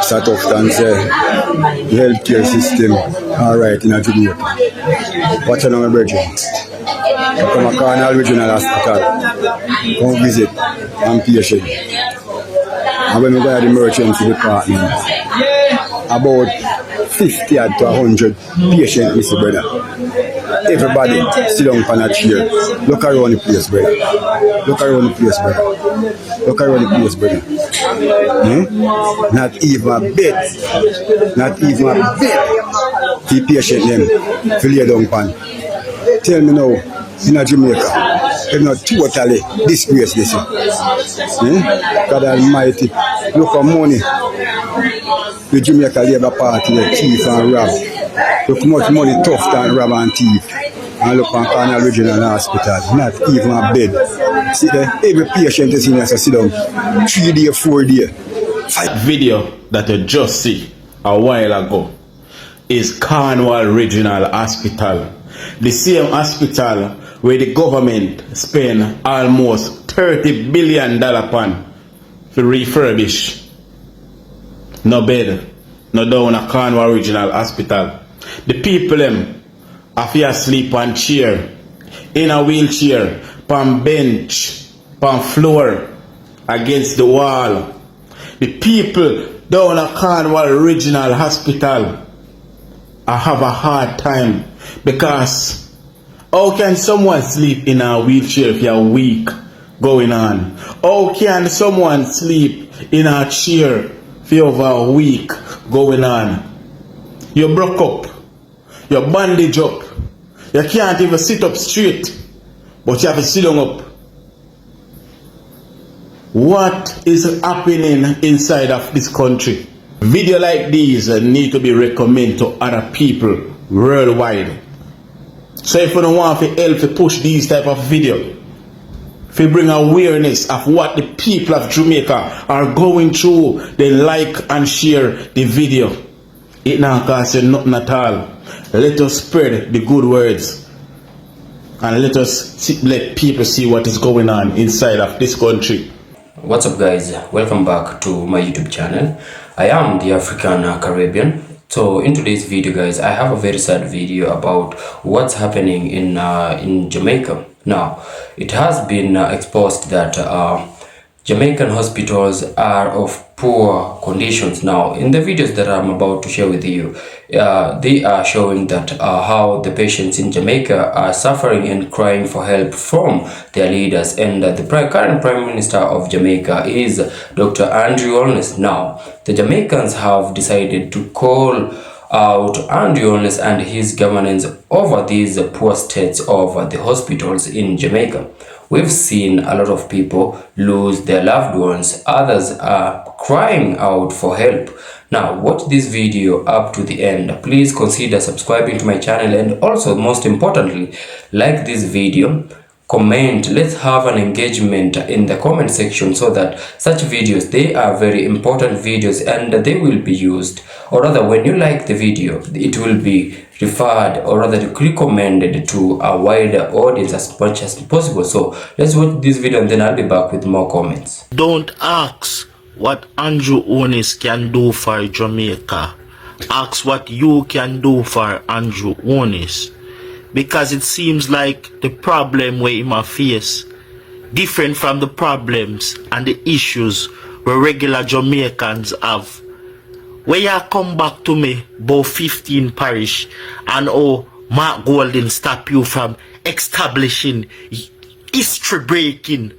Start off and say the healthcare system alright in Jamaica. Watch out my brethren. Come a Cornwall Regional Hospital. Come visit and patient. And when we go to the emergency department, about 50 to 100 patients, Mr. Brother. Everybody sit down on a chair. Look around the place, brother. Look around the place, brother. Look around the place, brother. Not even a bed. Not even a bed. The patient them to lay down pan. Tell me now, in Jamaica, they're not totally disgrace this. God Almighty, look at money. The Jamaica Labour Party, the thief and rob. Look how much money tough than rob and thief. And look at Cornwall Regional Hospital, not even a bed. See there, every patient is in here, so sit down. 3 days, 4 days. Video that you just see a while ago is Cornwall Regional Hospital. The same hospital where the government spend almost $30 billion upon to refurbish. No bed, no down a Cornwall Regional Hospital. The people them have to sleep on chair, in a wheelchair, on bench, on floor, against the wall. The people down a Cornwall Regional Hospital I have a hard time because how can someone sleep in a wheelchair if you're weak going on? How can someone sleep in a chair if you're over a week going on? You broke up, you bandage up, you can't even sit up straight, but you have to sit down up. What is happening inside of this country? Video like these need to be recommended to other people worldwide. So if you don't want to help to push these type of video, if you bring awareness of what the people of Jamaica are going through, then like and share the video. It not cost you nothing at all. Let us spread the good words and let people see what is going on inside of this country. What's up guys, welcome back to my YouTube channel. I am the African Caribbean. So in today's video guys, I have a very sad video about what's happening in Jamaica. Now it has been exposed that Jamaican hospitals are of poor conditions. Now in the videos that I'm about to share with you, they are showing that how the patients in Jamaica are suffering and crying for help from their leaders, and the current Prime Minister of Jamaica is Dr. Andrew Holness. Now the Jamaicans have decided to call out Andrew Holness and his governance over these poor states of the hospitals in Jamaica. We've seen a lot of people lose their loved ones. Others are crying out for help. Now watch this video up to the end. Please consider subscribing to my channel, and also most importantly, like this video, comment. Let's have an engagement in the comment section so that such videos, they are very important videos and they will be used, or rather when you like the video, it will be referred or rather recommended to a wider audience as much as possible. So let's watch this video and then I'll be back with more comments. Don't ask what Andrew Holness can do for Jamaica. Ask what you can do for Andrew Holness. Because it seems like the problem where him face different from the problems and the issues where regular Jamaicans have. Where you come back to me about 15 parish and Mark Golden stop you from establishing history breaking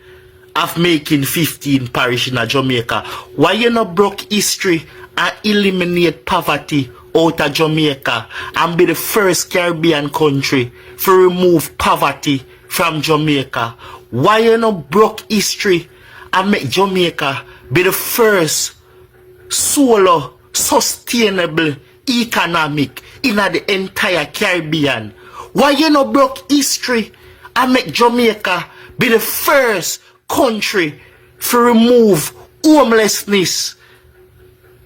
of making 15 parish in Jamaica. Why you not broke history and eliminate poverty out of Jamaica and be the first Caribbean country to remove poverty from Jamaica? Why you not broke history and make Jamaica be the first solo sustainable economic in the entire Caribbean? Why you not broke history and make Jamaica be the first country to remove homelessness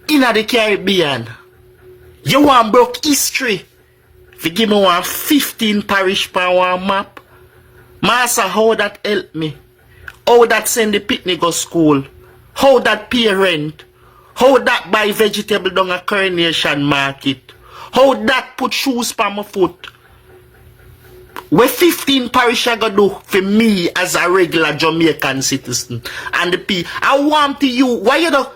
in the Caribbean? You want broke history? If you give me 15 parish per one map, Master, how that help me? How that send the picnic go school? How that pay rent? How that buy vegetable down a Coronation Market? How that put shoes on my foot? Where 15 parish I go do for me as a regular Jamaican citizen? And the people, I want to you, why you don't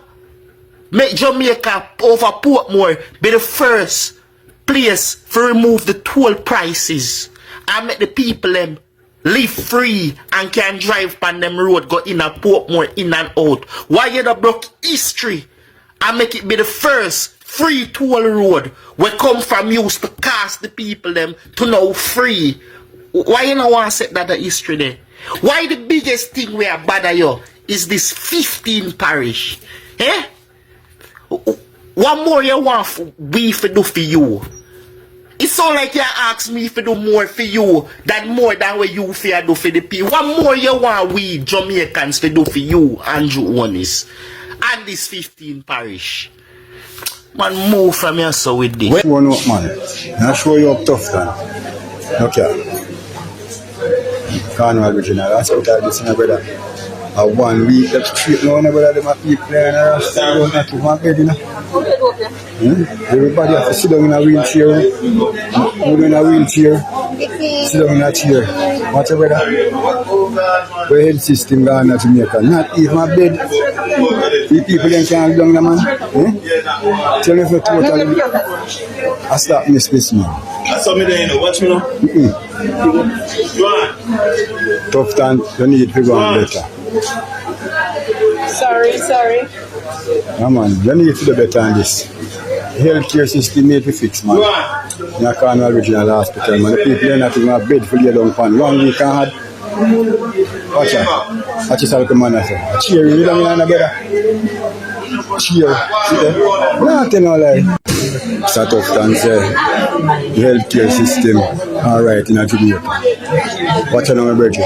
make Jamaica over Portmore be the first place to remove the toll prices and make the people them live free and can drive on them road, go in a Portmore, in and out? Why you don't block history and make it be the first free toll road where come from used to cost the people them to now free? Why you don't want to set that a history there? Why the biggest thing we are bother you is this 15 parish? Eh? What more you want we to do for you? It's so like you ask me to do more for you than more than what you fear do for the people. What more you want we Jamaicans to do for you, Andrew Honest, and this 15 parish? Man, move from here so with this. One up, man. I'll show you up tough, then. Okay. Carnival Regional Hospital, this is my brother. 1 week, that's straight now, my brother, my people playing around, still not to one bed, you know. Everybody has to sit down in a wheelchair, move in a wheelchair, sit down in a chair. What's your brother? The health system gone to Jamaica, not even a bed. The people then can't down the man. Tell me if you're totally, I start miss this man. I saw me there, you know. Watch me now. Go on. Tough time, you need to go on better. Sorry. Yeah, man, you need to do better on this. Healthcare system need to fix, man. In a Carnival Regional Hospital, man. The people are not even a bed for lay down upon. 1 week and had. Watch out. Watch yourself, man. A chair, you don't mean brother. Chair. See there? No, tell no lie. It's a tough time, say. The healthcare system, alright in a Jamaica. Watch out, my brother.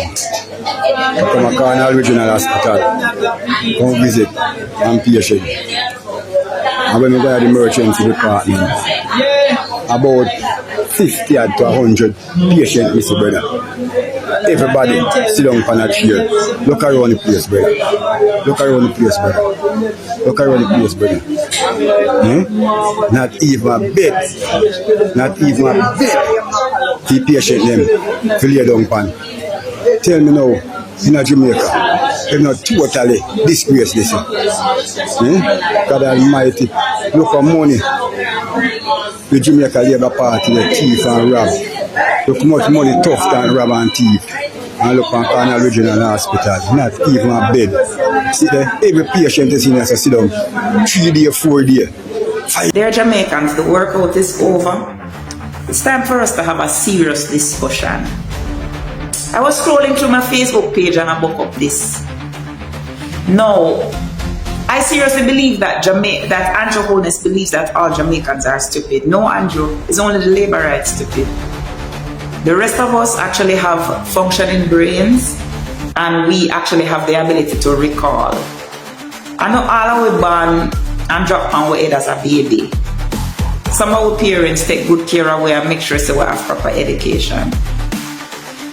Come a Carnival Regional Hospital. Come visit and patient. And when we go to the emergency department, about 50 to 100 patients, Mr. Brother. Everybody sit down on a chair. Look around the place, brother. Look around the place, brother. Look around the place, brother. Not even a bed. Not even a bed. The patient them to lay down on. Tell me now, in Jamaica, they're not totally disgraced this. God Almighty, look for money. The Jamaica Labour Party, the thief and rob. Look much money tough than rob and thief. And look on Carnival Regional Hospital, not even a bed. See there, every patient is in here, so sit down. 3 days, 4 days. Dear Jamaicans, the workout is over. It's time for us to have a serious discussion. I was scrolling through my Facebook page and I woke up this. No, I seriously believe that Andrew Holness believes that all Jamaicans are stupid. No, Andrew, it's only the labor rights stupid. The rest of us actually have functioning brains and we actually have the ability to recall. I know all of we born and drop on our head as a baby. Some of our parents take good care of we and make sure so we have proper education.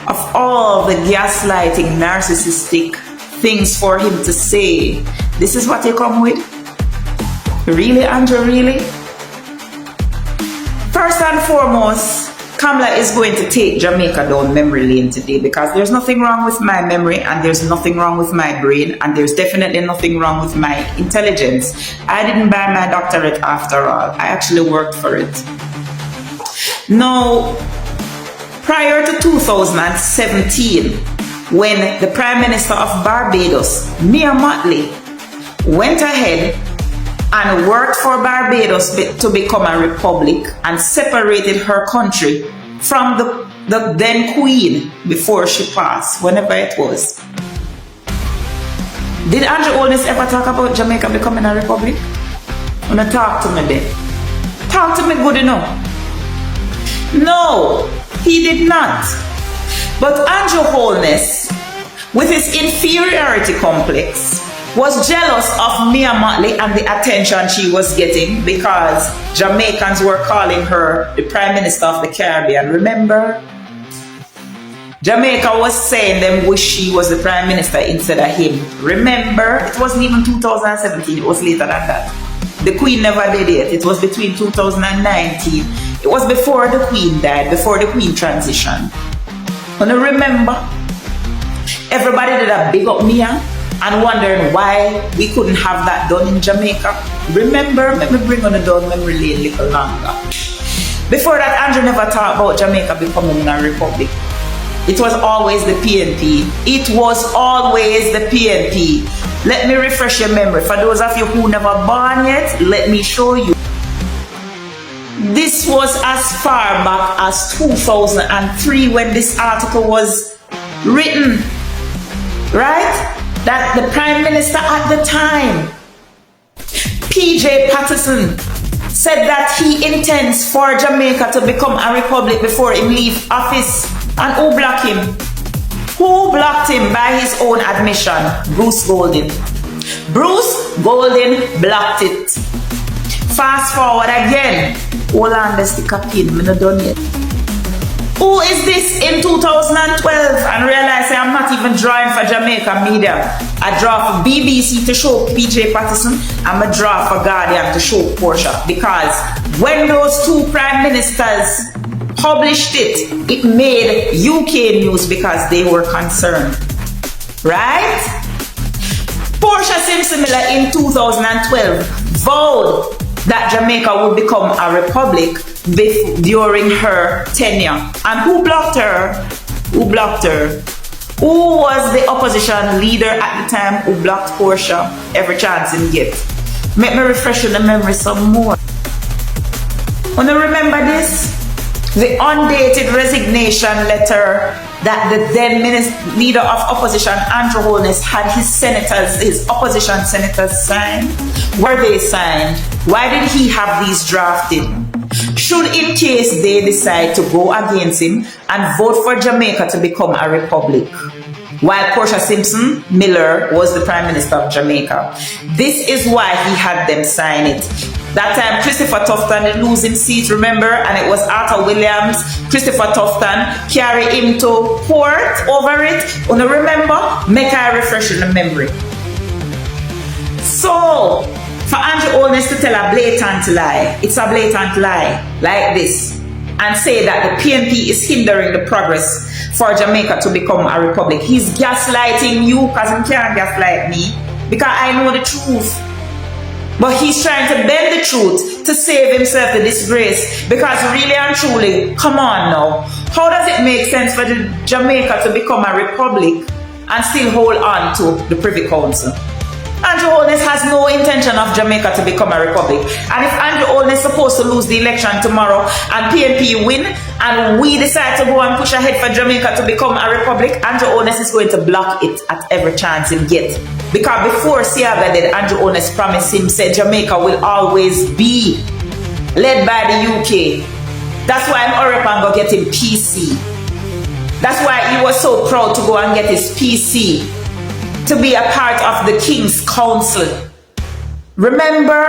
Of all the gaslighting, narcissistic things for him to say, this is what you come with? Really, Andrew, really? First and foremost, Kamala is going to take Jamaica down memory lane today because there's nothing wrong with my memory and there's nothing wrong with my brain and there's definitely nothing wrong with my intelligence. I didn't buy my doctorate after all. I actually worked for it. Now, prior to 2017, when the Prime Minister of Barbados, Mia Mottley, went ahead and worked for Barbados to become a republic and separated her country from the then Queen before she passed, whenever it was. Did Andrew Holness ever talk about Jamaica becoming a republic? Wanna talk to me then? Talk to me good enough. No, he did not. But Andrew Holness, with his inferiority complex, was jealous of Mia Mottley and the attention she was getting because Jamaicans were calling her the Prime Minister of the Caribbean. Remember? Jamaica was saying them wish she was the Prime Minister instead of him. Remember? It wasn't even 2017, it was later than that. The Queen never did it. It was between 2019. It was before the Queen died, before the Queen transitioned. And I remember, everybody did a big up Mia and wondering why we couldn't have that done in Jamaica. Remember, let me bring on the down memory lane a little longer. Before that, Andrew never talked about Jamaica becoming a republic. It was always the PNP. It was always the PNP. Let me refresh your memory. For those of you who never born yet, let me show you. This was as far back as 2003 when this article was written, right? That the Prime Minister at the time, PJ Patterson, said that he intends for Jamaica to become a republic before he leave office. And who blocked him? Who blocked him by his own admission? Bruce Golding. Bruce Golding blocked it. Fast forward again. Hold on, let's stick a pin. I'm not done yet. Who is this in 2012? And realize I'm not even drawing for Jamaica media. I draw for BBC to show PJ Patterson. I'm a draw for Guardian to show Portia. Because when those two prime ministers published it, it made UK news because they were concerned. Right? Portia Simpson Miller in 2012 vowed that Jamaica would become a republic during her tenure. And who blocked her? Who blocked her? Who was the opposition leader at the time who blocked Portia every chance in get? Make me refresh the memory some more. Wanna remember this? The undated resignation letter that the then leader of opposition, Andrew Holness, had his opposition senators sign. Were they signed? Why did he have these drafted? Should in case they decide to go against him and vote for Jamaica to become a republic, while Portia Simpson Miller was the Prime Minister of Jamaica. This is why he had them sign it. That time, Christopher Tufton losing seat, remember? And it was Arthur Williams, Christopher Tufton, carry him to court over it. Wanna remember? Make I refresh in the memory. So, for Andrew Holness to tell a blatant lie, it's a blatant lie, like this, and say that the PNP is hindering the progress for Jamaica to become a republic. He's gaslighting you because he can't gaslight me, because I know the truth. But he's trying to bend the truth to save himself the disgrace. Because really and truly, come on now, how does it make sense for Jamaica to become a republic and still hold on to the Privy Council? Andrew Holness has no intention of Jamaica to become a republic. And if Andrew Holness is supposed to lose the election tomorrow and PNP win and we decide to go and push ahead for Jamaica to become a republic, Andrew Holness is going to block it at every chance he'll get. Because before Siaga did, Andrew Holness promised him, said Jamaica will always be led by the UK. That's why I'm hurry up and go get him PC. That's why he was so proud to go and get his PC. To be a part of the King's Council. Remember?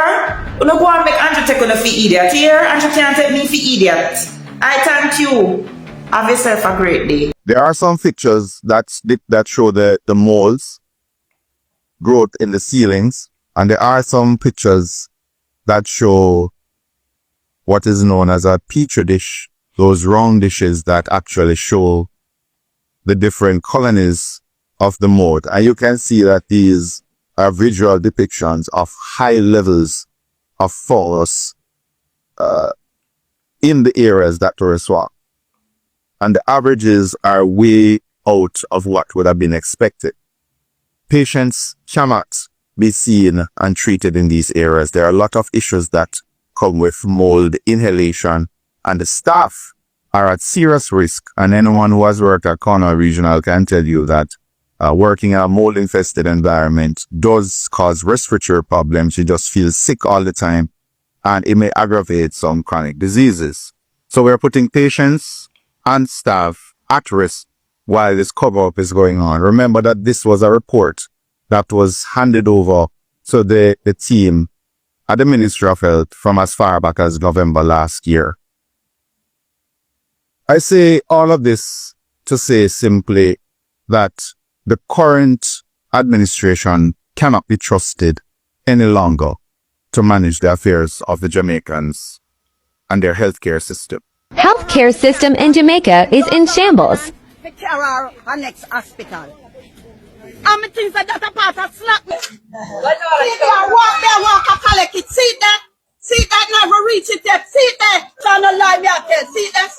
You know, go and make Andrew take on a fee idiot here. Andrew can't take me for idiot. I thank you. Have yourself a great day. There are some pictures that show the moles growth in the ceilings, and there are some pictures that show what is known as a petri dish, those round dishes that actually show the different colonies of the mold. And you can see that these are visual depictions of high levels of phosphorus in the areas that were swamped. And the averages are way out of what would have been expected. Patients cannot be seen and treated in these areas. There are a lot of issues that come with mold inhalation, and the staff are at serious risk. And anyone who has worked at Cornwall Regional can tell you that working in a mold-infested environment does cause respiratory problems. You just feel sick all the time, and it may aggravate some chronic diseases. So we're putting patients and staff at risk while this cover-up is going on. Remember that this was a report that was handed over to the team at the Ministry of Health from as far back as November last year. I say all of this to say simply that the current administration cannot be trusted any longer to manage the affairs of the Jamaicans and their healthcare system. Healthcare system in Jamaica is in shambles. The care our next hospital. I'm things that a part of slack. See there, walk, collect it. See that, never reach it yet. See that, turn a lie me out there. See that,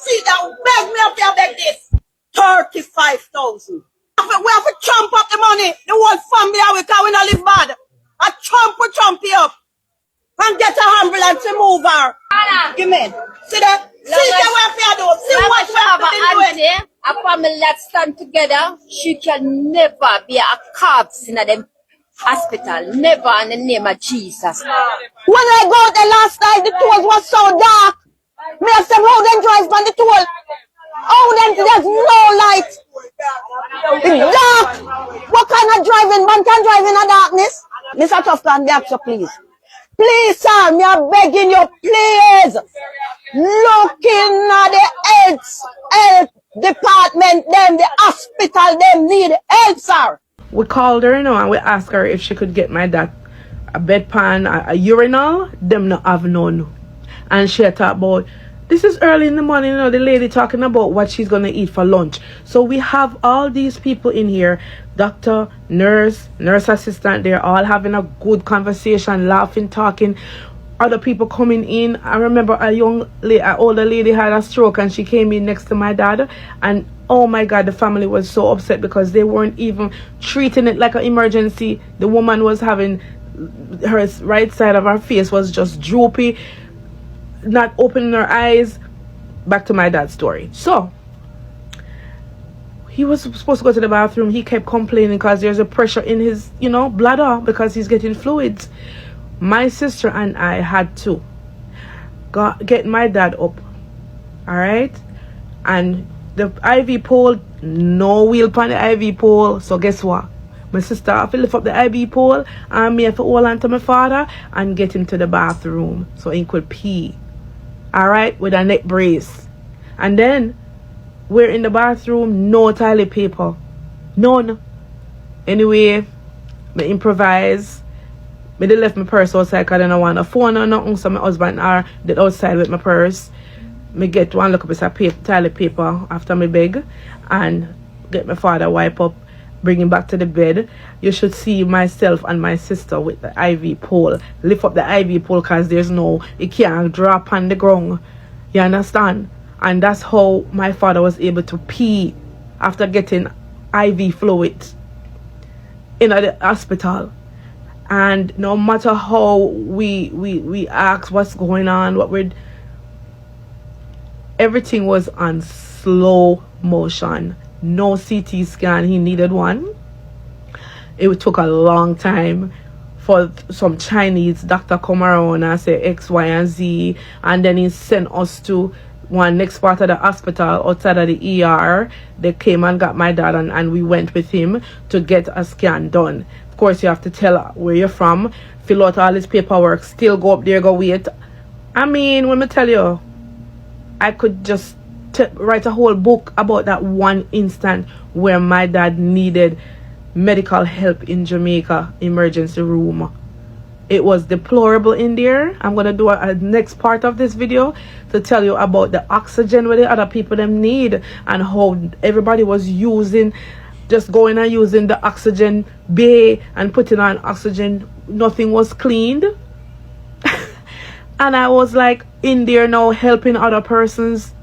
beg me up here, beg this. 35,000. We have to chomp up the money. The whole family are because we not live bad. I chomp it up. And get a ambulance to move her. Give me. See that? See that what we are doing. See what we have been doing. A family that stand together, she can never be a corpse in them hospital. Never in the name of Jesus. When I go there last night, the toll was so dark. Me have some how them drive on the toll. Oh, then there's no light. It's dark. What kind of driving? Man can drive in the darkness. Mr. Tufton, back so please. Please, sir, me are begging you, please. Looking at the health department, them, the hospital, them need help, sir. We called her, and we asked her if she could get my dad a bedpan, a urinal. Them not have none. And she talked about, this is early in the morning, the lady talking about what she's going to eat for lunch. So we have all these people in here, doctor, nurse assistant, they're all having a good conversation, laughing, talking. Other people coming in. I remember an older lady had a stroke and she came in next to my dad, and oh my God, the family was so upset because they weren't even treating it like an emergency. The woman was having, her right side of her face was just droopy, not opening her eyes. Back to my dad's story. So he was supposed to go to the bathroom. He kept complaining because there's a pressure in his bladder because he's getting fluids. My sister and I had to get my dad up, all right? And the IV pole, no wheel on the IV pole. So guess what? My sister have to lift up the IV pole and me have to hold on to my father and get him to the bathroom so he could pee, all right, with a neck brace. And then we're in the bathroom, no toilet paper, none. Anyway, I improvise. I left my purse outside because I don't want a phone or nothing. So my husband are dead outside with my purse. I get one look up piece of toilet paper after my beg and get my father wipe up, bring him back to the bed. You should see myself and my sister with the IV pole. Lift up the IV pole because it can't drop on the ground. You understand? And that's how my father was able to pee after getting IV fluid in the hospital. And no matter how we ask what's going on, everything was on slow motion. No CT scan, he needed one. It took a long time for some Chinese doctor come around and say X, Y, and Z, and then he sent us to one next part of the hospital outside of the ER. They came and got my dad, and we went with him to get a scan done. Of course, you have to tell where you're from, fill out all this paperwork, still go up there, go wait. I mean, when I tell you, I could just write a whole book about that one instant where my dad needed medical help in Jamaica emergency room. It was deplorable in there. I'm going to do a next part of this video to tell you about the oxygen where the other people them need and how everybody was just going and using the oxygen bay and putting on oxygen. Nothing was cleaned. And I was like in there now helping other persons.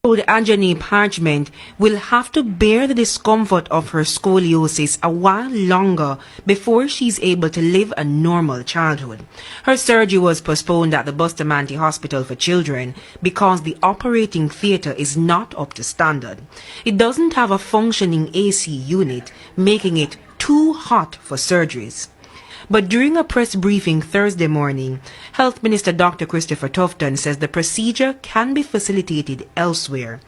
Anjani Parchment will have to bear the discomfort of her scoliosis a while longer before she's able to live a normal childhood. Her surgery was postponed at the Bustamante Hospital for Children because the operating theatre is not up to standard. It doesn't have a functioning AC unit, making it too hot for surgeries. But during a press briefing Thursday morning, Health Minister Dr. Christopher Tufton says the procedure can be facilitated elsewhere.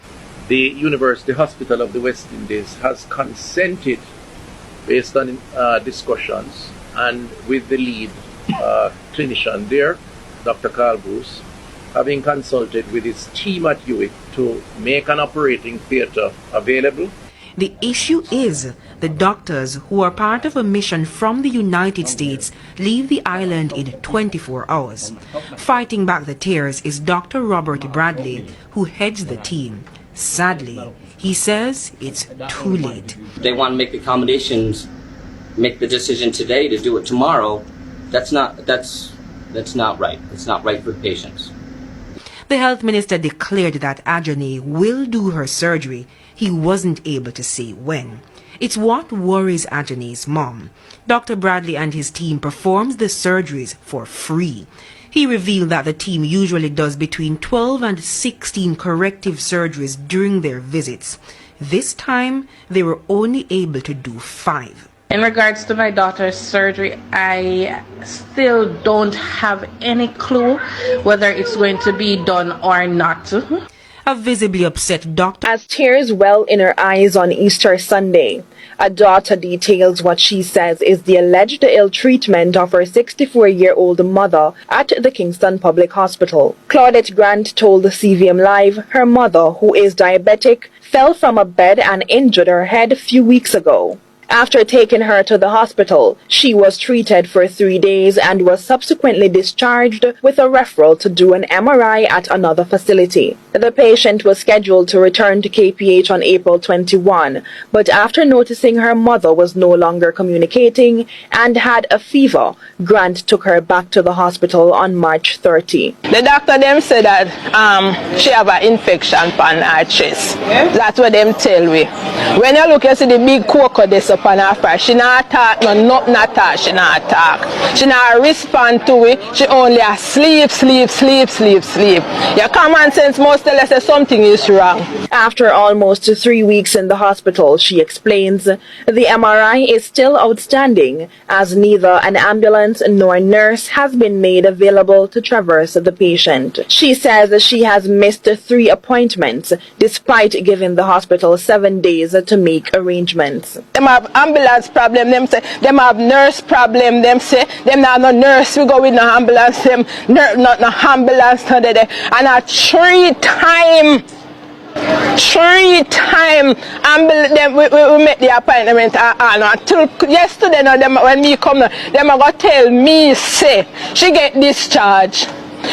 The University Hospital of the West Indies has consented, based on discussions and with the lead clinician there, Dr. Carl Bruce, having consulted with his team at UIT to make an operating theatre available. The issue is the doctors who are part of a mission from the United States leave the island in 24 hours. Fighting back the tears is Dr. Robert Bradley, who heads the team. Sadly, he says it's too late. They want to make accommodations, make the decision today to do it tomorrow. That's not right. It's not right for patients. The health minister declared that Ajani will do her surgery. He wasn't able to say when. It's what worries Ajani's mom. Dr. Bradley and his team performs the surgeries for free. He revealed that the team usually does between 12 and 16 corrective surgeries during their visits. This time, they were only able to do 5. In regards to my daughter's surgery, I still don't have any clue whether it's going to be done or not. A visibly upset doctor, as tears well in her eyes on Easter Sunday, a daughter details what she says is the alleged ill treatment of her 64-year-old mother at the Kingston Public Hospital. Claudette Grant told the CVM Live her mother, who is diabetic, fell from a bed and injured her head a few weeks ago. After taking her to the hospital, she was treated for 3 days and was subsequently discharged with a referral to do an MRI at another facility. The patient was scheduled to return to KPH on April 21, but after noticing her mother was no longer communicating and had a fever, Grant took her back to the hospital on March 30. The doctor them said that she have an infection on her chest. That's what them tell me. When you look, you see the big cocoa this up on her face. She not talk, nothing at all. She not talk. She not respond to it. She only sleep. Your common sense must tell us that something is wrong. After almost 3 weeks in the hospital, she explains, the MRI is still outstanding as neither an ambulance nor a nurse has been made available to traverse the patient. She says she has missed 3 appointments despite giving the hospital 7 days to make arrangements. Them have ambulance problem, them say. Them have nurse problem, them say. Them not no nurse, we go with no ambulance, them not no ambulance, no de. And at 3 times, we make the appointment until yesterday. No, them when me come, them are gonna tell me say she get discharged.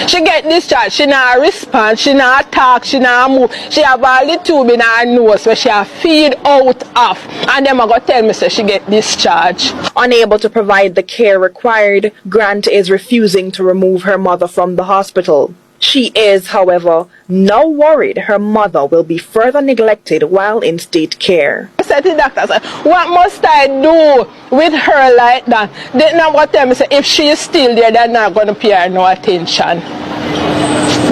She get discharged. She not respond. She not talk. She not move. She have all the tube in her nose where she have feed out of, and them are gonna tell me say she get discharged. Unable to provide the care required, Grant is refusing to remove her mother from the hospital. She is, however, now worried her mother will be further neglected while in state care. I said to the doctor, what must I do with her like that? They now go tell me, say, if she is still there, they're not going to pay her no attention.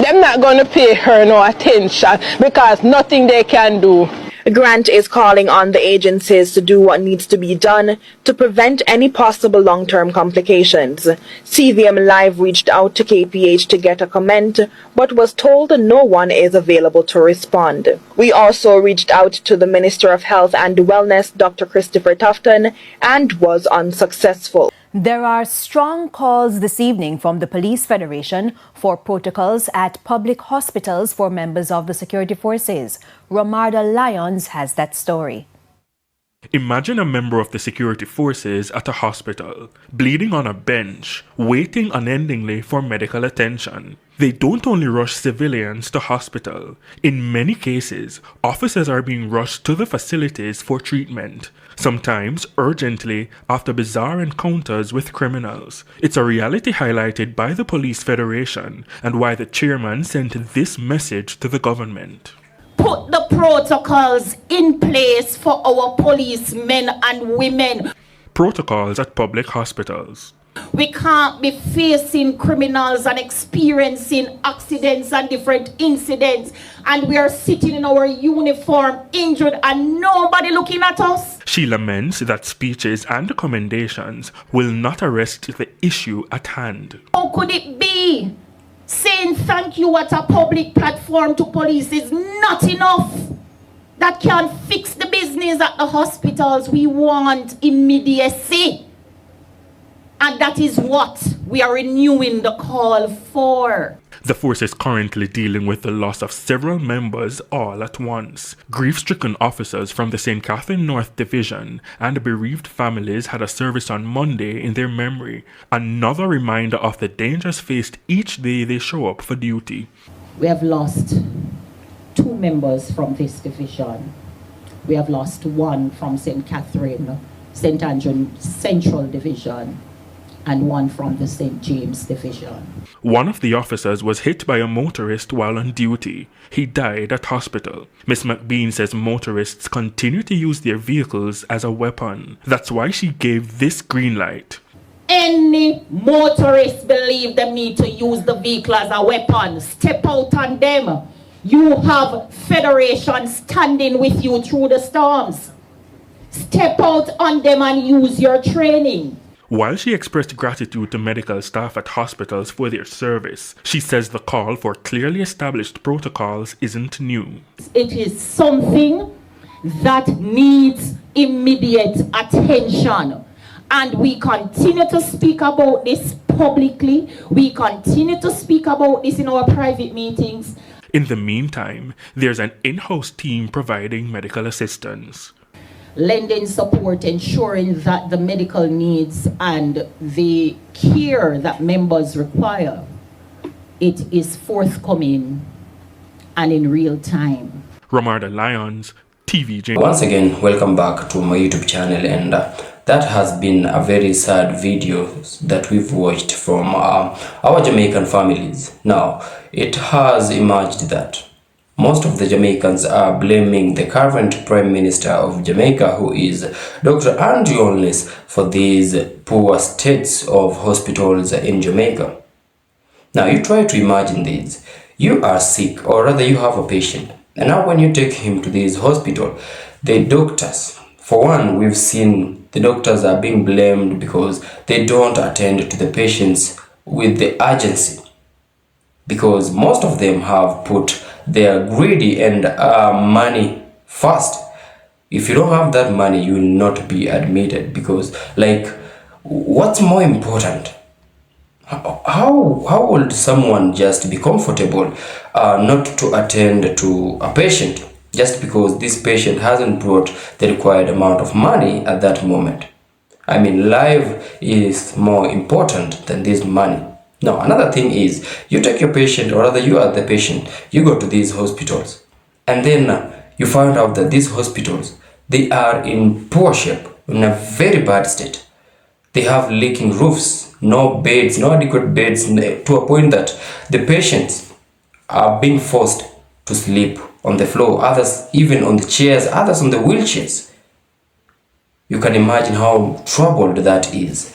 They're not going to pay her no attention because nothing they can do. Grant is calling on the agencies to do what needs to be done to prevent any possible long-term complications. CVM Live reached out to KPH to get a comment, but was told no one is available to respond. We also reached out to the Minister of Health and Wellness, Dr. Christopher Tufton, and was unsuccessful. There are strong calls this evening from the Police Federation for protocols at public hospitals for members of the security forces. Romarda Lyons has that story. Imagine a member of the security forces at a hospital, bleeding on a bench, waiting unendingly for medical attention. They don't only rush civilians to hospital. In many cases, officers are being rushed to the facilities for treatment, sometimes urgently after bizarre encounters with criminals. It's a reality highlighted by the Police Federation and why the chairman sent this message to the government. Put the protocols in place for our policemen and women. Protocols at public hospitals. We can't be facing criminals and experiencing accidents and different incidents, and we are sitting in our uniform injured and nobody looking at us. She laments that speeches and commendations will not arrest the issue at hand. How could it be? Saying thank you at a public platform to police is not enough. That can't fix the business at the hospitals. We want immediacy. And that is what we are renewing the call for. The force is currently dealing with the loss of several members all at once. Grief-stricken officers from the St. Catherine North Division and bereaved families had a service on Monday in their memory, another reminder of the dangers faced each day they show up for duty. We have lost 2 members from this division. We have lost 1 from St. Catherine, St. Andrew Central Division, and 1 from the St. James Division. One of the officers was hit by a motorist while on duty. He died at hospital. Ms. McBean says motorists continue to use their vehicles as a weapon. That's why she gave this green light. Any motorist believe they need to use the vehicle as a weapon, step out on them. You have Federation standing with you through the storms. Step out on them and use your training. While she expressed gratitude to medical staff at hospitals for their service, she says the call for clearly established protocols isn't new. It is something that needs immediate attention. And we continue to speak about this publicly. We continue to speak about this in our private meetings. In the meantime, there's an in-house team providing medical assistance. Lending support, ensuring that the medical needs and the care that members require, it is forthcoming and in real time. Romarda Lyons, TVJ. Once again, welcome back to my YouTube channel, and that has been a very sad video that we've watched from our Jamaican families. Now, it has emerged that most of the Jamaicans are blaming the current Prime Minister of Jamaica, who is Dr. Andrew HOLNESS, for these poor states of hospitals in Jamaica. Now, you try to imagine this. You are sick, or rather you have a patient. And now when you take him to this hospital, the doctors, for one, we've seen the doctors are being blamed because they don't attend to the patients with the urgency. Because most of them have put their greedy and money first. If you don't have that money, you will not be admitted, because like, what's more important? How would someone just be comfortable not to attend to a patient just because this patient hasn't brought the required amount of money at that moment? I mean, life is more important than this money. Now, another thing is, you take your patient, or rather you are the patient, you go to these hospitals, and then you find out that these hospitals, they are in poor shape, in a very bad state. They have leaking roofs, no beds, no adequate beds, to a point that the patients are being forced to sleep on the floor, others even on the chairs, others on the wheelchairs. You can imagine how troubled that is.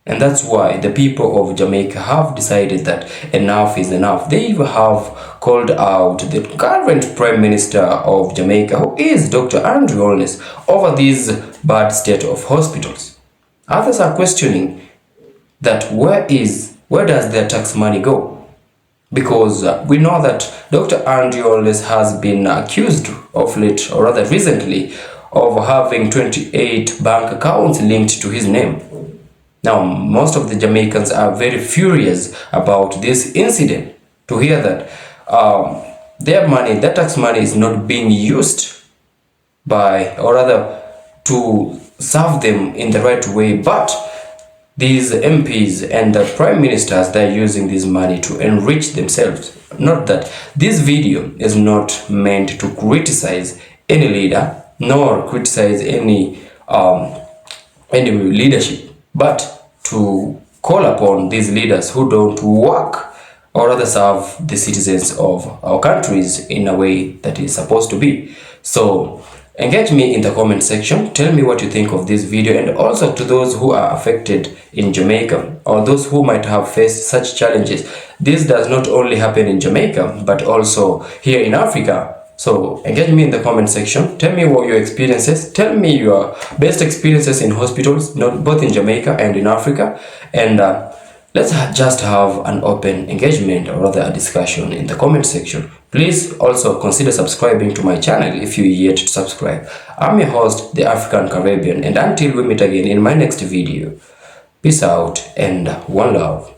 And that's why the people of Jamaica have decided that enough is enough. They even have called out the current Prime Minister of Jamaica, who is Dr. Andrew HOLNESS, over this bad state of hospitals. Others are questioning that where does their tax money go? Because we know that Dr. Andrew HOLNESS has been accused of late, or rather recently, of having 28 bank accounts linked to his name. Now, most of the Jamaicans are very furious about this incident, to hear that their money, their tax money, is not being used by, or rather to serve them in the right way, but these MPs and the prime ministers, they're using this money to enrich themselves. Not that this video is not meant to criticize any leader, nor criticize any leadership, but to call upon these leaders who don't work or rather serve the citizens of our countries in a way that is supposed to be. So engage me in the comment section. Tell me what you think of this video, and also to those who are affected in Jamaica or those who might have faced such challenges. This does not only happen in Jamaica, but also here in Africa. So engage me in the comment section. Tell me what your experiences. Tell me your best experiences in hospitals, both in Jamaica and in Africa. And let's just have an open engagement, or rather a discussion, in the comment section. Please also consider subscribing to my channel if you yet to subscribe. I'm your host, the African Caribbean, and until we meet again in my next video, peace out and one love.